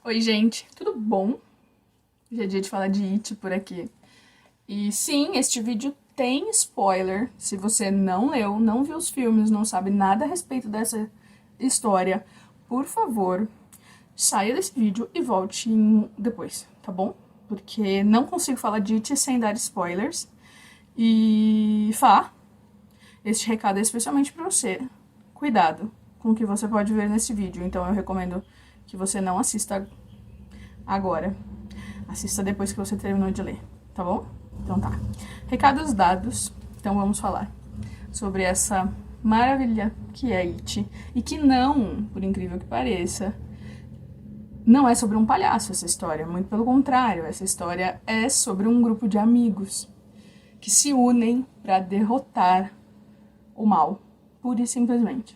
Oi, gente, tudo bom? Hoje é dia de falar de It por aqui. E sim, este vídeo tem spoiler. Se você não leu, não viu os filmes, não sabe nada a respeito dessa história, por favor, saia desse vídeo e volte depois, tá bom? Porque não consigo falar de It sem dar spoilers. E este recado é especialmente pra você. Cuidado com o que você pode ver nesse vídeo, então eu recomendo que você não assista agora. Assista depois que você terminou de ler, tá bom? Então tá. Recados dados, então vamos falar sobre essa maravilha que é It. E que não, por incrível que pareça, não é sobre um palhaço essa história. Muito pelo contrário, essa história é sobre um grupo de amigos que se unem para derrotar o mal, pura e simplesmente.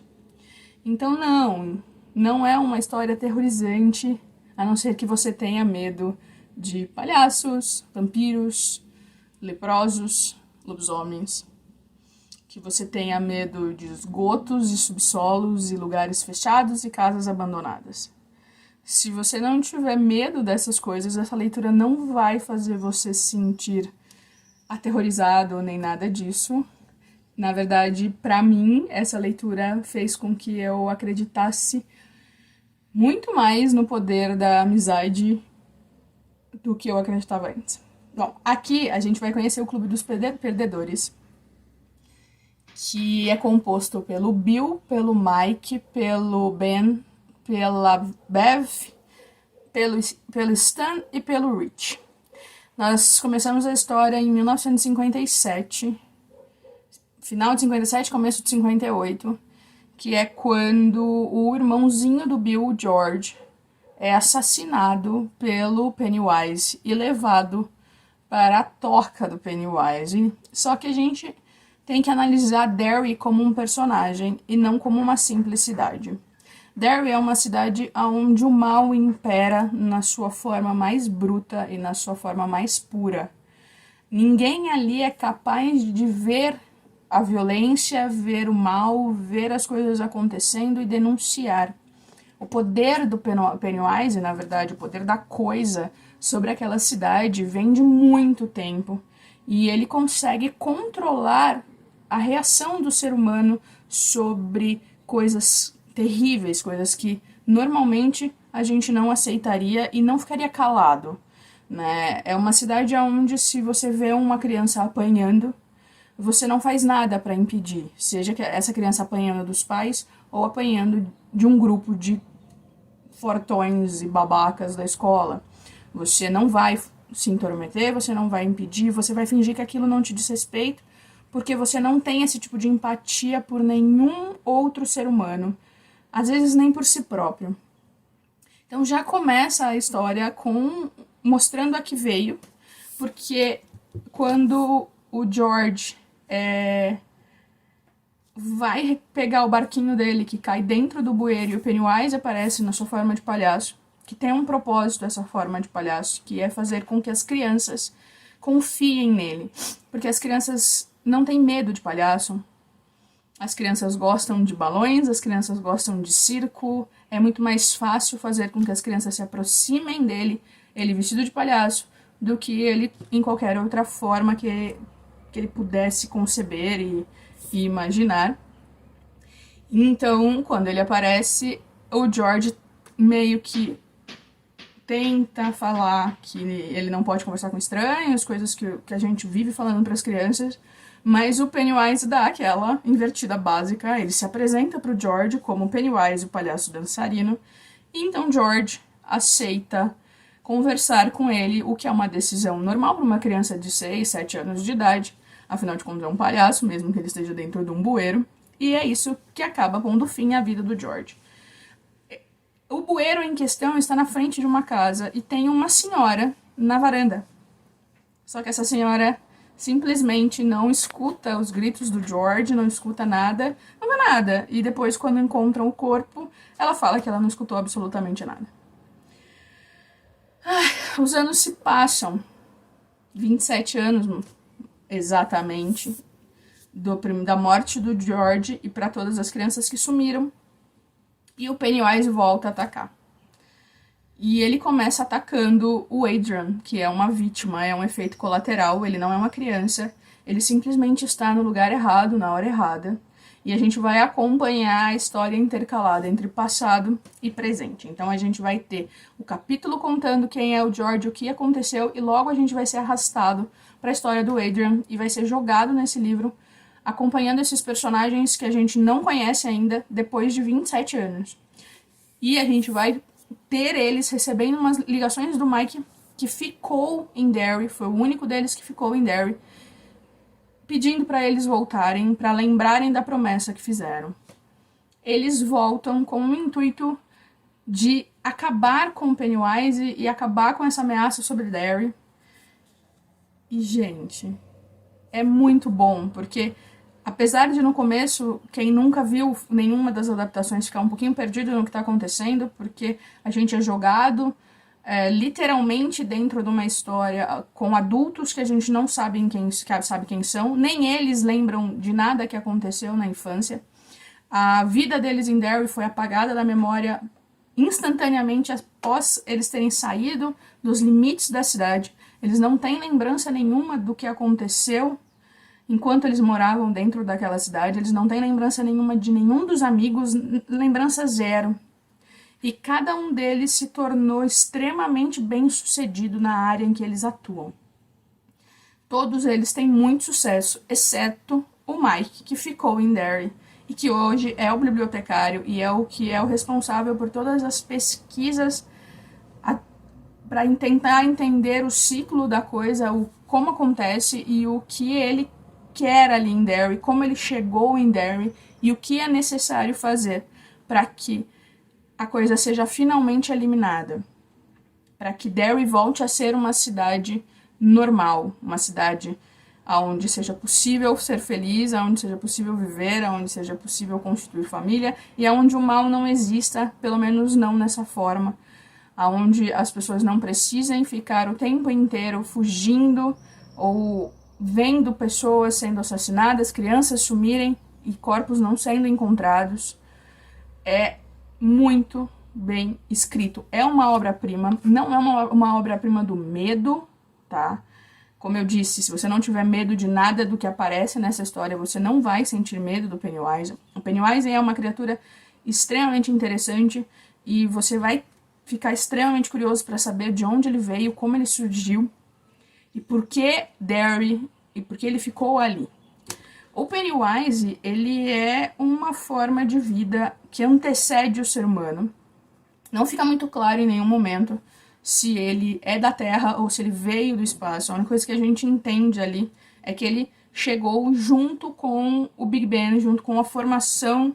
Então não é uma história aterrorizante, a não ser que você tenha medo de palhaços, vampiros, leprosos, lobisomens. Que você tenha medo de esgotos e subsolos e lugares fechados e casas abandonadas. Se você não tiver medo dessas coisas, essa leitura não vai fazer você se sentir aterrorizado nem nada disso. Na verdade, para mim, essa leitura fez com que eu acreditasse muito mais no poder da amizade do que eu acreditava antes. Bom, aqui a gente vai conhecer o Clube dos Perdedores, que é composto pelo Bill, pelo Mike, pelo Ben, pela Bev, pelo Stan e pelo Rich. Nós começamos a história em 1957, final de 57, começo de 58, que é quando o irmãozinho do Bill, o George, é assassinado pelo Pennywise e levado para a toca do Pennywise. Só que a gente tem que analisar Derry como um personagem e não como uma simples cidade. Derry é uma cidade onde o mal impera na sua forma mais bruta e na sua forma mais pura. Ninguém ali é capaz de ver a violência, ver o mal, ver as coisas acontecendo e denunciar. O poder do Pennywise, na verdade, o poder da coisa sobre aquela cidade vem de muito tempo. E ele consegue controlar a reação do ser humano sobre coisas terríveis, coisas que normalmente a gente não aceitaria e não ficaria calado, né? É uma cidade onde, se você vê uma criança apanhando, você não faz nada para impedir, seja que essa criança apanhando dos pais ou apanhando de um grupo de fortões e babacas da escola. Você não vai se intrometer, você não vai impedir, você vai fingir que aquilo não te diz respeito, porque você não tem esse tipo de empatia por nenhum outro ser humano, às vezes nem por si próprio. Então já começa a história mostrando a que veio, porque quando o George vai pegar o barquinho dele que cai dentro do bueiro e o Pennywise aparece na sua forma de palhaço, que tem um propósito essa forma de palhaço, que é fazer com que as crianças confiem nele, porque as crianças não têm medo de palhaço, as crianças gostam de balões, as crianças gostam de circo, é muito mais fácil fazer com que as crianças se aproximem dele, ele vestido de palhaço, do que ele em qualquer outra forma que ele pudesse conceber e imaginar. Então, quando ele aparece, o George meio que tenta falar que ele não pode conversar com estranhos, coisas que a gente vive falando para as crianças, mas o Pennywise dá aquela invertida básica, ele se apresenta para o George como Pennywise, o palhaço dançarino, e então George aceita conversar com ele, o que é uma decisão normal para uma criança de 6, 7 anos de idade, afinal de contas é um palhaço, mesmo que ele esteja dentro de um bueiro, e é isso que acaba pondo fim à vida do George. O bueiro em questão está na frente de uma casa e tem uma senhora na varanda. Só que essa senhora simplesmente não escuta os gritos do George, não escuta nada, não vê nada. E depois, quando encontram o corpo, ela fala que ela não escutou absolutamente nada. Os anos se passam, 27 anos exatamente, da morte do George e para todas as crianças que sumiram, e o Pennywise volta a atacar. E ele começa atacando o Adrian, que é uma vítima, é um efeito colateral, ele não é uma criança, ele simplesmente está no lugar errado, na hora errada. E a gente vai acompanhar a história intercalada entre passado e presente. Então a gente vai ter o capítulo contando quem é o George, o que aconteceu, e logo a gente vai ser arrastado para a história do Adrian e vai ser jogado nesse livro, acompanhando esses personagens que a gente não conhece ainda depois de 27 anos. E a gente vai ter eles recebendo umas ligações do Mike, que ficou em Derry, foi o único deles que ficou em Derry, pedindo para eles voltarem, para lembrarem da promessa que fizeram. Eles voltam com o intuito de acabar com o Pennywise e acabar com essa ameaça sobre Derry. E, gente, é muito bom, porque apesar de no começo, quem nunca viu nenhuma das adaptações ficar um pouquinho perdido no que está acontecendo, porque a gente é jogado literalmente dentro de uma história com adultos que a gente não sabe quem são, nem eles lembram de nada que aconteceu na infância. A vida deles em Derry foi apagada da memória instantaneamente após eles terem saído dos limites da cidade. Eles não têm lembrança nenhuma do que aconteceu enquanto eles moravam dentro daquela cidade. Eles não têm lembrança nenhuma de nenhum dos amigos, lembrança zero. E cada um deles se tornou extremamente bem-sucedido na área em que eles atuam. Todos eles têm muito sucesso, exceto o Mike, que ficou em Derry e que hoje é o bibliotecário e é o responsável por todas as pesquisas para tentar entender o ciclo da coisa, como acontece e o que ele quer ali em Derry, como ele chegou em Derry e o que é necessário fazer para que a coisa seja finalmente eliminada, para que Derry volte a ser uma cidade normal, uma cidade onde seja possível ser feliz, onde seja possível viver, onde seja possível constituir família e onde o mal não exista, pelo menos não nessa forma, onde as pessoas não precisem ficar o tempo inteiro fugindo ou vendo pessoas sendo assassinadas, crianças sumirem e corpos não sendo encontrados. É muito bem escrito. É uma obra-prima, não é uma obra-prima do medo, tá? Como eu disse, se você não tiver medo de nada do que aparece nessa história, você não vai sentir medo do Pennywise. O Pennywise é uma criatura extremamente interessante e você vai ficar extremamente curioso para saber de onde ele veio, como ele surgiu e por que Derry e por que ele ficou ali. O Pennywise, ele é uma forma de vida que antecede o ser humano. Não fica muito claro em nenhum momento se ele é da Terra ou se ele veio do espaço. A única coisa que a gente entende ali é que ele chegou junto com o Big Bang, junto com a formação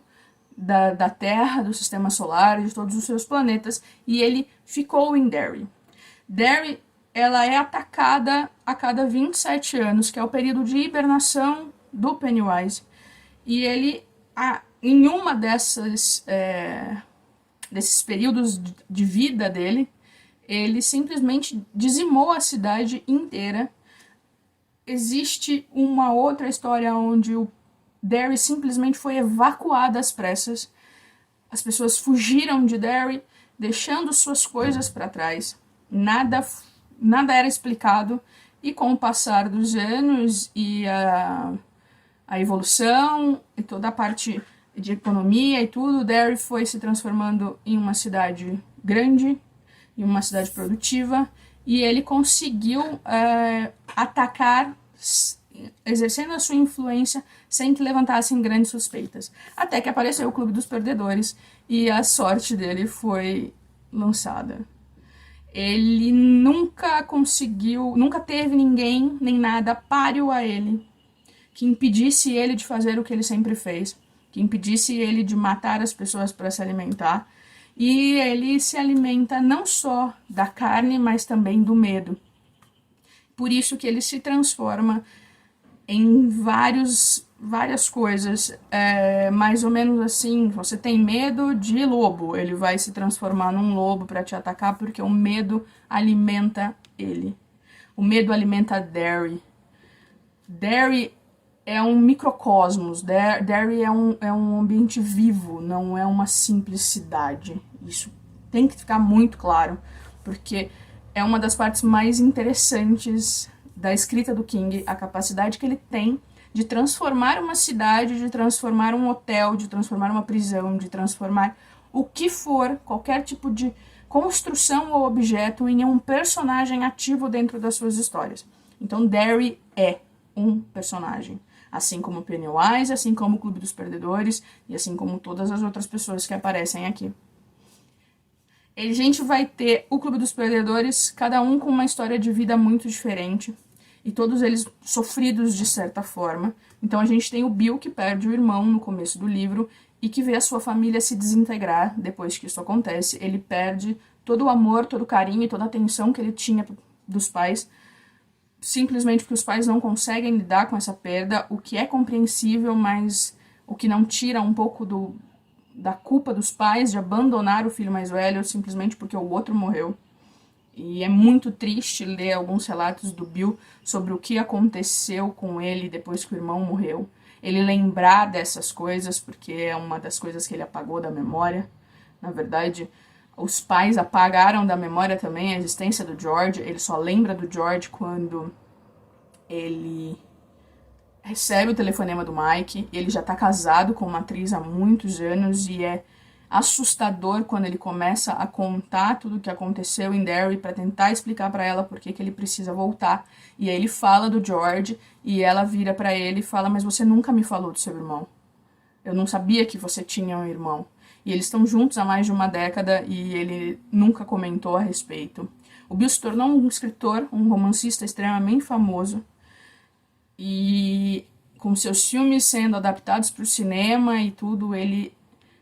da Terra, do Sistema Solar, de todos os seus planetas, e ele ficou em Derry. Derry, ela é atacada a cada 27 anos, que é o período de hibernação do Pennywise, e ele, em uma desses períodos de vida dele, ele simplesmente dizimou a cidade inteira. Existe uma outra história onde o Derry simplesmente foi evacuado às pressas. As pessoas fugiram de Derry, deixando suas coisas para trás. Nada era explicado, e com o passar dos anos e a evolução e toda a parte de economia e tudo, Derry foi se transformando em uma cidade grande, em uma cidade produtiva, e ele conseguiu atacar, exercendo a sua influência sem que levantassem grandes suspeitas. Até que apareceu o Clube dos Perdedores e a sorte dele foi lançada. Ele nunca teve ninguém nem nada páreo a ele que impedisse ele de fazer o que ele sempre fez, que impedisse ele de matar as pessoas para se alimentar. E ele se alimenta não só da carne, mas também do medo. Por isso que ele se transforma em várias coisas, mais ou menos assim. Você tem medo de lobo, ele vai se transformar num lobo para te atacar, porque o medo alimenta ele. O medo alimenta Derry. Derry é um microcosmos, Derry é um ambiente vivo, não é uma simples cidade. Isso tem que ficar muito claro, porque é uma das partes mais interessantes da escrita do King, a capacidade que ele tem de transformar uma cidade, de transformar um hotel, de transformar uma prisão, de transformar o que for, qualquer tipo de construção ou objeto em um personagem ativo dentro das suas histórias. Então Derry é um personagem, assim como Pennywise, assim como o Clube dos Perdedores e assim como todas as outras pessoas que aparecem aqui. A gente vai ter o Clube dos Perdedores, cada um com uma história de vida muito diferente, e todos eles sofridos de certa forma. Então a gente tem o Bill, que perde o irmão no começo do livro e que vê a sua família se desintegrar depois que isso acontece. Ele perde todo o amor, todo o carinho e toda a atenção que ele tinha dos pais, simplesmente porque os pais não conseguem lidar com essa perda, o que é compreensível, mas o que não tira um pouco da culpa dos pais de abandonar o filho mais velho simplesmente porque o outro morreu. E é muito triste ler alguns relatos do Bill sobre o que aconteceu com ele depois que o irmão morreu. Ele lembrar dessas coisas, porque é uma das coisas que ele apagou da memória. Na verdade, os pais apagaram da memória também a existência do George. Ele só lembra do George quando ele recebe o telefonema do Mike. Ele já tá casado com uma atriz há muitos anos e é assustador quando ele começa a contar tudo o que aconteceu em Derry para tentar explicar para ela por que ele precisa voltar. E aí ele fala do George e ela vira para ele e fala: mas você nunca me falou do seu irmão. Eu não sabia que você tinha um irmão. E eles estão juntos há mais de uma década e ele nunca comentou a respeito. O Bill se tornou um escritor, um romancista extremamente famoso. E com seus filmes sendo adaptados para o cinema e tudo, ele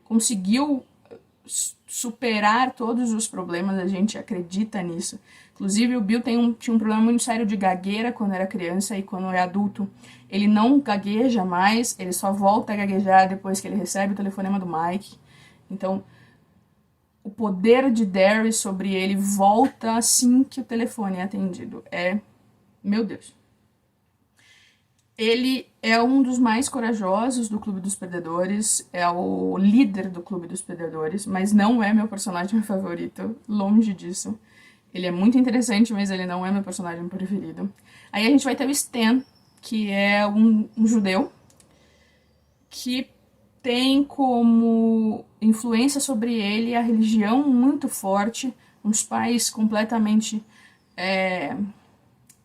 conseguiu superar todos os problemas, a gente acredita nisso. Inclusive, o Bill tinha um problema muito sério de gagueira quando era criança, e quando é adulto ele não gagueja mais, ele só volta a gaguejar depois que ele recebe o telefonema do Mike. Então, o poder de Derry sobre ele volta assim que o telefone é atendido. Meu Deus. Ele é um dos mais corajosos do Clube dos Perdedores, é o líder do Clube dos Perdedores, mas não é meu personagem favorito, longe disso. Ele é muito interessante, mas ele não é meu personagem preferido. Aí a gente vai ter o Stan, que é um judeu, que tem como influência sobre ele a religião muito forte, uns pais completamente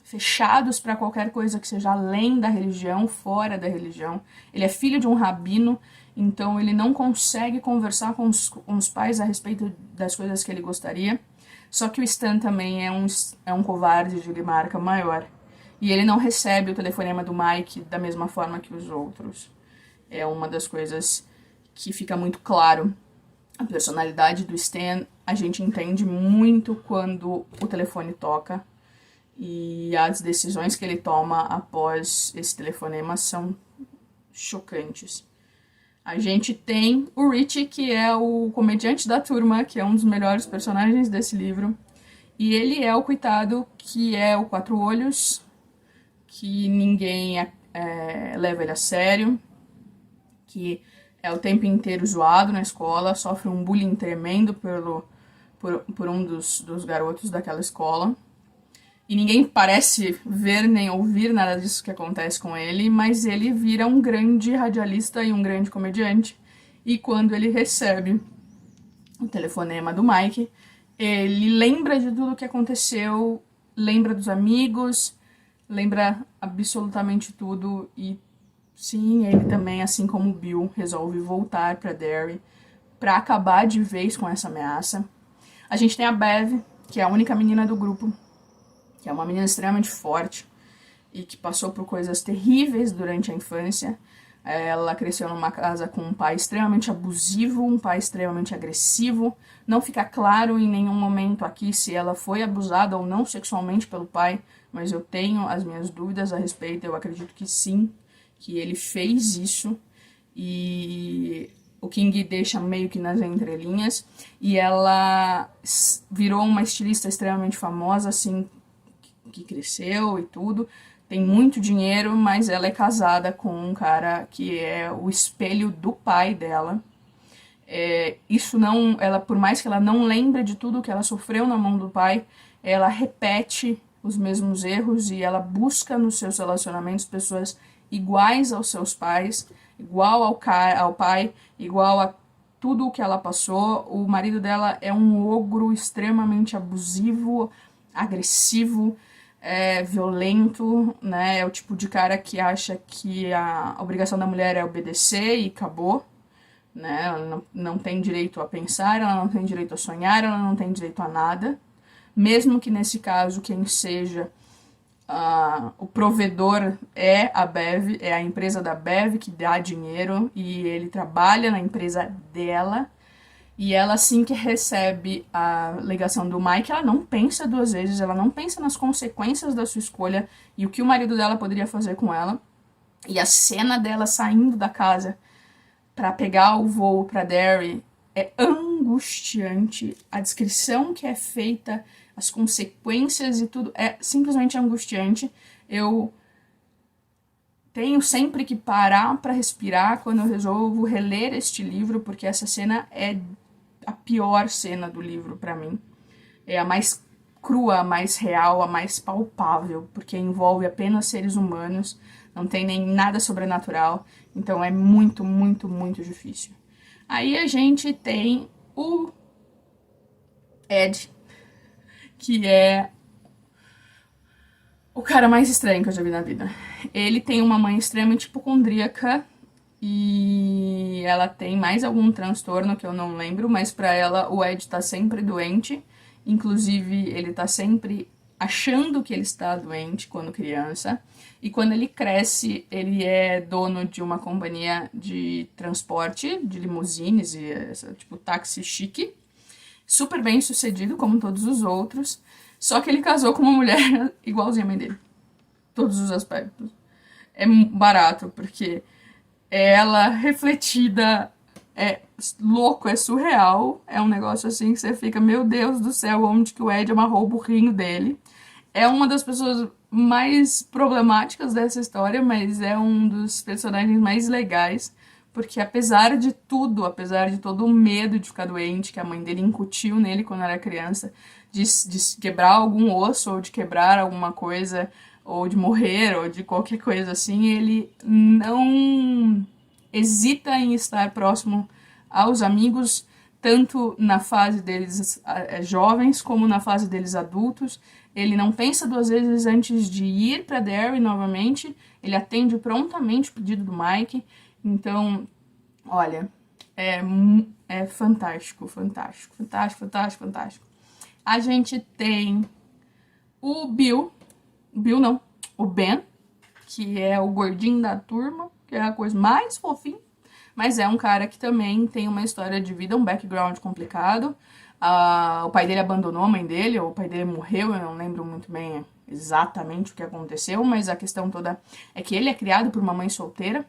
fechados para qualquer coisa que seja além da religião, fora da religião. Ele é filho de um rabino, então ele não consegue conversar com os pais a respeito das coisas que ele gostaria. Só que o Stan também é um covarde de marca maior. E ele não recebe o telefonema do Mike da mesma forma que os outros. É uma das coisas que fica muito claro. A personalidade do Stan, a gente entende muito quando o telefone toca. E as decisões que ele toma após esse telefonema são chocantes. A gente tem o Richie, que é o comediante da turma, que é um dos melhores personagens desse livro. E ele é o coitado que é o quatro olhos, que ninguém leva ele a sério, que é o tempo inteiro zoado na escola, sofre um bullying tremendo por um dos garotos daquela escola. E ninguém parece ver nem ouvir nada disso que acontece com ele, mas ele vira um grande radialista e um grande comediante. E quando ele recebe o telefonema do Mike, ele lembra de tudo o que aconteceu, lembra dos amigos, lembra absolutamente tudo. E sim, ele também, assim como o Bill, resolve voltar para Derry para acabar de vez com essa ameaça. A gente tem a Bev, que é a única menina do grupo, que é uma menina extremamente forte e que passou por coisas terríveis durante a infância. Ela cresceu numa casa com um pai extremamente abusivo, um pai extremamente agressivo. Não fica claro em nenhum momento aqui se ela foi abusada ou não sexualmente pelo pai, mas eu tenho as minhas dúvidas a respeito. Eu acredito que sim, que ele fez isso, e o King deixa meio que nas entrelinhas. E ela virou uma estilista extremamente famosa, assim, que cresceu e tudo, tem muito dinheiro, mas ela é casada com um cara que é o espelho do pai dela. Isso não, ela, por mais que ela não lembre de tudo que ela sofreu na mão do pai, ela repete os mesmos erros e ela busca nos seus relacionamentos pessoas iguais aos seus pais, igual ao pai, igual a tudo o que ela passou. O marido dela é um ogro extremamente abusivo, agressivo, violento, né? É o tipo de cara que acha que a obrigação da mulher é obedecer e acabou, né? Ela não tem direito a pensar, ela não tem direito a sonhar, ela não tem direito a nada. Mesmo que nesse caso quem seja o provedor é a Bev, é a empresa da Bev que dá dinheiro e ele trabalha na empresa dela. E ela, assim que recebe a ligação do Mike, ela não pensa duas vezes, ela não pensa nas consequências da sua escolha e o que o marido dela poderia fazer com ela. E a cena dela saindo da casa para pegar o voo para Derry é angustiante. A descrição que é feita, as consequências e tudo é simplesmente angustiante. Eu tenho sempre que parar para respirar quando eu resolvo reler este livro, porque essa cena é a pior cena do livro para mim. É a mais crua, a mais real, a mais palpável, porque envolve apenas seres humanos, não tem nem nada sobrenatural, então é muito, muito, muito difícil. Aí a gente tem o Ed, que é o cara mais estranho que eu já vi na vida. Ele tem uma mãe extremamente hipocondríaca e ela tem mais algum transtorno que eu não lembro, mas pra ela o Ed tá sempre doente. Inclusive, ele tá sempre achando que ele está doente quando criança. E quando ele cresce, ele é dono de uma companhia de transporte, de limusines e tipo táxi chique. Super bem sucedido, como todos os outros. Só que ele casou com uma mulher igualzinha a mãe dele. Todos os aspectos. É barato, porque ela refletida é louco, é surreal. É um negócio assim que você fica, meu Deus do céu, onde que o Ed amarrou o burrinho dele. É uma das pessoas mais problemáticas dessa história, mas é um dos personagens mais legais, porque apesar de tudo, apesar de todo o medo de ficar doente que a mãe dele incutiu nele quando era criança, de quebrar algum osso ou de quebrar alguma coisa, ou de morrer, ou de qualquer coisa assim, ele não hesita em estar próximo aos amigos, tanto na fase deles jovens como na fase deles adultos. Ele não pensa duas vezes antes de ir para Derry novamente, ele atende prontamente o pedido do Mike. Então, olha, é fantástico, fantástico, fantástico, fantástico, fantástico. A gente tem o o Ben, que é o gordinho da turma, que é a coisa mais fofinha, mas é um cara que também tem uma história de vida, um background complicado. O pai dele abandonou a mãe dele, ou o pai dele morreu, eu não lembro muito bem exatamente o que aconteceu, mas a questão toda é que ele é criado por uma mãe solteira,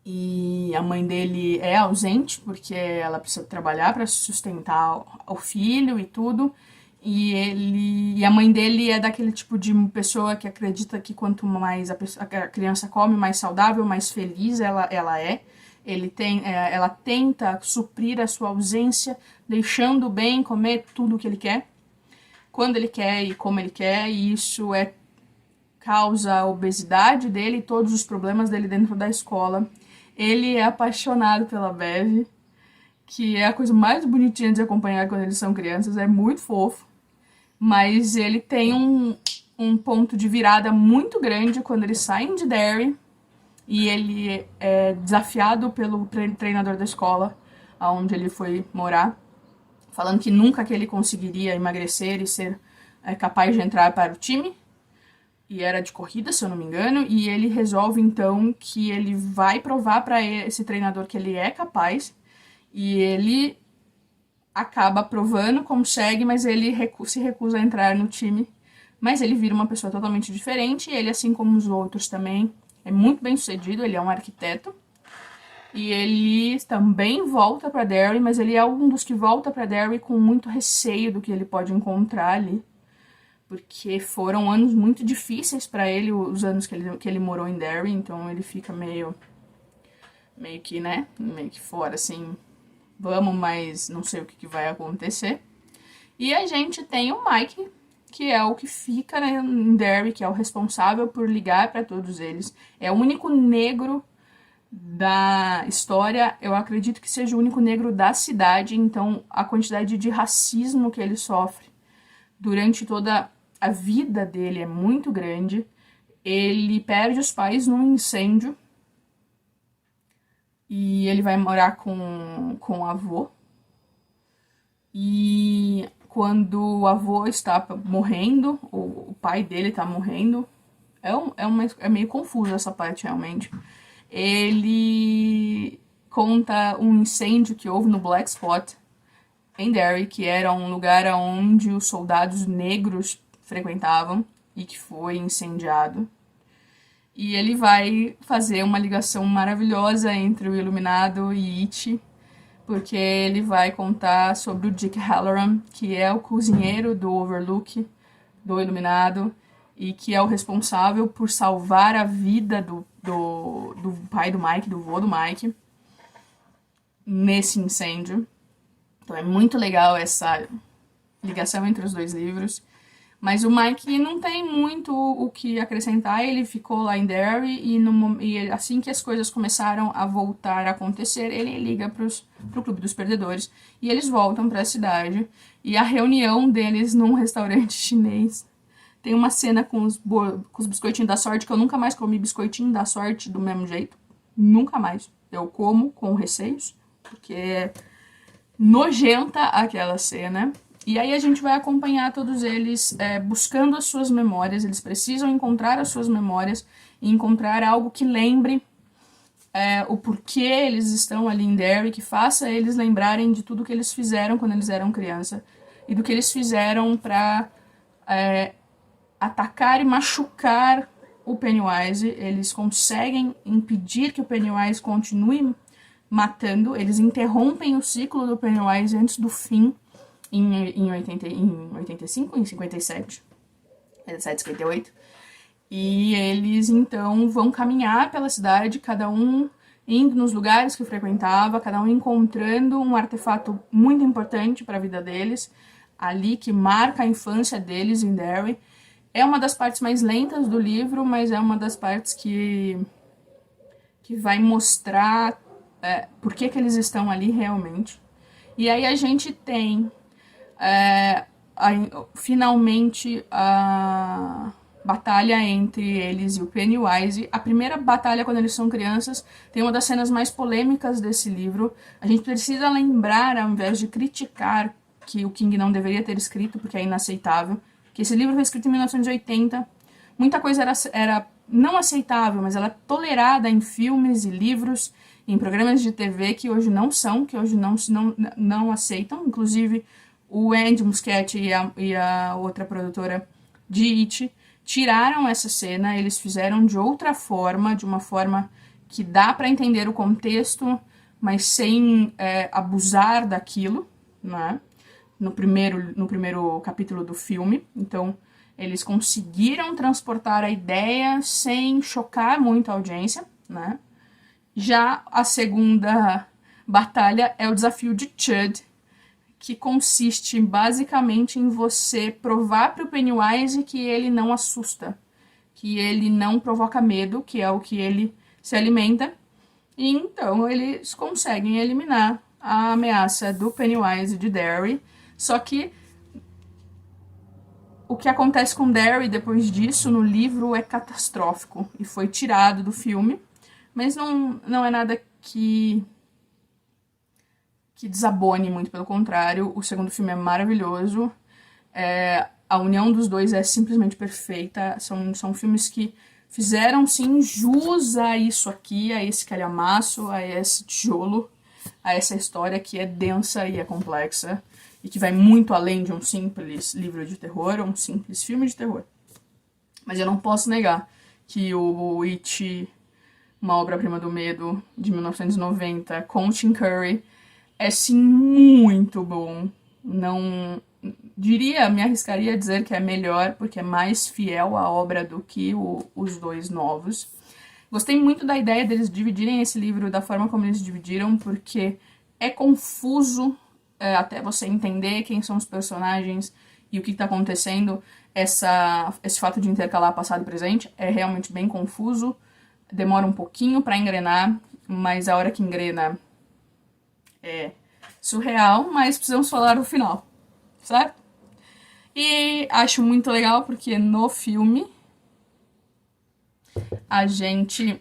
e a mãe dele é ausente, porque ela precisa trabalhar para sustentar o filho e tudo. E a mãe dele é daquele tipo de pessoa que acredita que quanto mais a criança come, mais saudável, mais feliz ela é. Ela tenta suprir a sua ausência, deixando bem comer tudo o que ele quer, quando ele quer e como ele quer, e isso causa a obesidade dele e todos os problemas dele dentro da escola. Ele é apaixonado pela Bev, que é a coisa mais bonitinha de acompanhar quando eles são crianças, é muito fofo. Mas ele tem um ponto de virada muito grande quando eles saem de Derry e ele é desafiado pelo treinador da escola, onde ele foi morar, falando que nunca que ele conseguiria emagrecer e ser capaz de entrar para o time. E era de corrida, se eu não me engano, e ele resolve então que ele vai provar para esse treinador que ele é capaz, e ele acaba provando, consegue, mas ele se recusa a entrar no time. Mas ele vira uma pessoa totalmente diferente, e ele, assim como os outros também, é muito bem sucedido, ele é um arquiteto. E ele também volta para Derry, mas ele é um dos que volta para Derry com muito receio do que ele pode encontrar ali. Porque foram anos muito difíceis para ele, os anos que ele morou em Derry, então ele fica meio que, né, meio que fora, assim, vamos, mas não sei o que vai acontecer. E a gente tem o Mike, que é o que fica, né, em Derry, que é o responsável por ligar para todos eles. É o único negro da história, eu acredito que seja o único negro da cidade, então a quantidade de racismo que ele sofre durante toda a vida dele é muito grande. Ele perde os pais num incêndio e ele vai morar com o avô. E quando o avô está morrendo, o pai dele está morrendo, é meio confuso essa parte realmente. Ele conta um incêndio que houve no Black Spot, em Derry, que era um lugar onde os soldados negros frequentavam e que foi incendiado. E ele vai fazer uma ligação maravilhosa entre o Iluminado e It, porque ele vai contar sobre o Dick Halloran, que é o cozinheiro do Overlook, do Iluminado, e que é o responsável por salvar a vida do pai do Mike, do vô do Mike, nesse incêndio. Então é muito legal essa ligação entre os dois livros. Mas o Mike não tem muito o que acrescentar, ele ficou lá em Derry e assim que as coisas começaram a voltar a acontecer, ele liga pro Clube dos Perdedores e eles voltam para a cidade. E a reunião deles num restaurante chinês tem uma cena com os biscoitinhos da sorte, que eu nunca mais comi biscoitinho da sorte do mesmo jeito. Nunca mais. Eu como com receios, porque é nojenta aquela cena. E aí a gente vai acompanhar todos eles buscando as suas memórias. Eles precisam encontrar as suas memórias e encontrar algo que lembre o porquê eles estão ali em Derry, que faça eles lembrarem de tudo que eles fizeram quando eles eram criança e do que eles fizeram para atacar e machucar o Pennywise. Eles conseguem impedir que o Pennywise continue matando. Eles interrompem o ciclo do Pennywise antes do fim. Em 85, em 57, 58. E eles então vão caminhar pela cidade, cada um indo nos lugares que frequentava, cada um encontrando um artefato muito importante para a vida deles, ali que marca a infância deles em Derry. É uma das partes mais lentas do livro, mas é uma das partes que vai mostrar por que eles estão ali realmente. E aí a gente tem finalmente a batalha entre eles e o Pennywise. A primeira batalha, quando eles são crianças, tem uma das cenas mais polêmicas desse livro. A gente precisa lembrar, ao invés de criticar que o King não deveria ter escrito, porque é inaceitável, que esse livro foi escrito em 1980. Muita coisa era não aceitável, mas ela é tolerada em filmes e livros, em programas de TV que hoje não são, que hoje não aceitam. Inclusive, o Andy Muschietti e a outra produtora de It tiraram essa cena, eles fizeram de outra forma, de uma forma que dá para entender o contexto, mas sem abusar daquilo, né? No primeiro capítulo do filme. Então, eles conseguiram transportar a ideia sem chocar muito a audiência, né? Já a segunda batalha é o desafio de Chud, que consiste basicamente em você provar para o Pennywise que ele não assusta, que ele não provoca medo, que é o que ele se alimenta, e então eles conseguem eliminar a ameaça do Pennywise de Derry. Só que o que acontece com Derry depois disso no livro é catastrófico e foi tirado do filme, mas não é nada que desabone, muito pelo contrário. O segundo filme é maravilhoso, a união dos dois é simplesmente perfeita. São filmes que fizeram sim jus a isso aqui, a esse calhamaço, a esse tijolo, a essa história que é densa e é complexa e que vai muito além de um simples livro de terror ou um simples filme de terror. Mas eu não posso negar que o It, uma obra-prima do medo, de 1990, com Tim Curry, é sim muito bom. Não diria, me arriscaria a dizer que é melhor, porque é mais fiel à obra do que os dois novos. Gostei muito da ideia deles dividirem esse livro da forma como eles dividiram, porque É confuso até você entender quem são os personagens e o que está acontecendo. Esse fato de intercalar passado e presente é realmente bem confuso. Demora um pouquinho para engrenar, mas a hora que engrena é surreal, mas precisamos falar do final, certo? E acho muito legal porque no filme a gente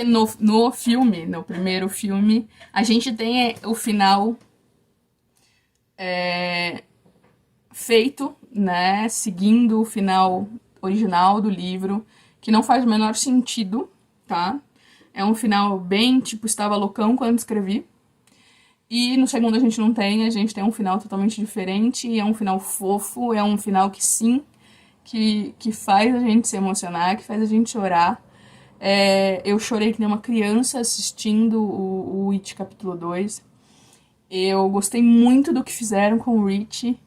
no filme, no primeiro filme, a gente tem o final feito, né, seguindo o final original do livro, que não faz o menor sentido, tá? É um final bem, tipo, estava loucão quando escrevi. E no segundo a gente tem um final totalmente diferente, e é um final fofo, é um final que sim, que faz a gente se emocionar, que faz a gente chorar. Eu chorei que nem uma criança assistindo o It capítulo 2. Eu gostei muito do que fizeram com o Rich.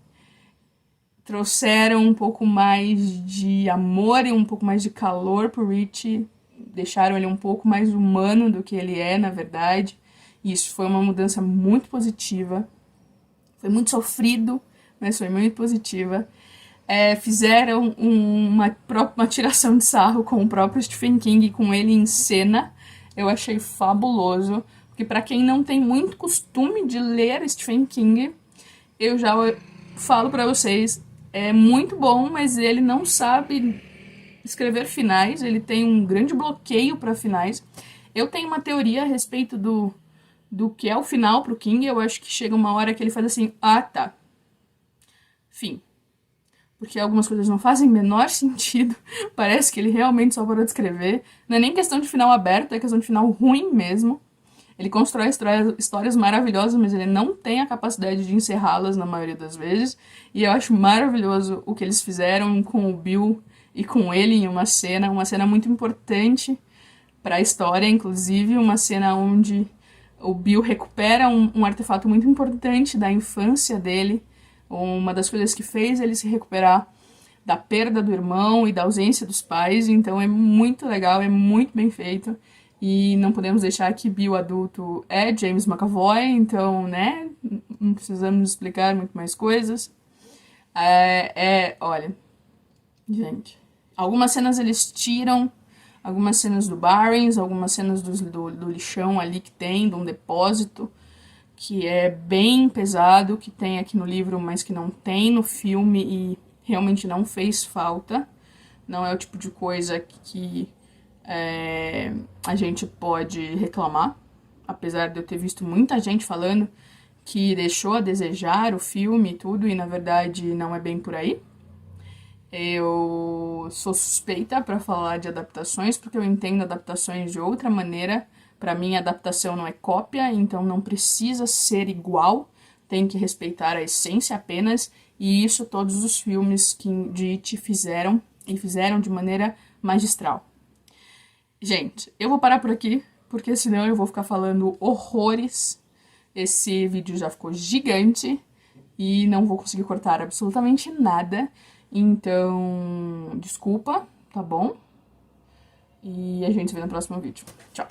Trouxeram um pouco mais de amor e um pouco mais de calor pro Rich. Deixaram ele um pouco mais humano do que ele é, na verdade. E isso foi uma mudança muito positiva. Foi muito sofrido, mas foi muito positiva. Fizeram uma tiração de sarro com o próprio Stephen King, com ele em cena. Eu achei fabuloso, porque para quem não tem muito costume de ler Stephen King, eu já falo para vocês, é muito bom, mas ele não sabe escrever finais, ele tem um grande bloqueio para finais. Eu tenho uma teoria a respeito do que é o final pro King. Eu acho que chega uma hora que ele faz assim, ah tá, fim. Porque algumas coisas não fazem menor sentido. Parece que ele realmente só parou de escrever. Não é nem questão de final aberto, é questão de final ruim mesmo. Ele constrói histórias maravilhosas, mas ele não tem a capacidade de encerrá-las na maioria das vezes. E eu acho maravilhoso o que eles fizeram com o Bill e com ele em uma cena muito importante para a história, inclusive uma cena onde o Bill recupera um artefato muito importante da infância dele. Uma das coisas que fez ele se recuperar da perda do irmão e da ausência dos pais. Então é muito legal, é muito bem feito. E não podemos deixar que Bill adulto é James McAvoy, então, né, não precisamos explicar muito mais coisas. Olha, gente, algumas cenas eles tiram, algumas cenas do Barrens, algumas cenas do lixão ali que tem, de um depósito, que é bem pesado, que tem aqui no livro, mas que não tem no filme e realmente não fez falta. Não é o tipo de coisa que a gente pode reclamar, apesar de eu ter visto muita gente falando que deixou a desejar o filme e tudo, e na verdade não é bem por aí. Eu sou suspeita para falar de adaptações, porque eu entendo adaptações de outra maneira. Para mim, adaptação não é cópia, então não precisa ser igual, tem que respeitar a essência apenas, e isso todos os filmes de It fizeram, e fizeram de maneira magistral. Gente, eu vou parar por aqui, porque senão eu vou ficar falando horrores. Esse vídeo já ficou gigante e não vou conseguir cortar absolutamente nada. Então, desculpa, tá bom? E a gente se vê no próximo vídeo. Tchau!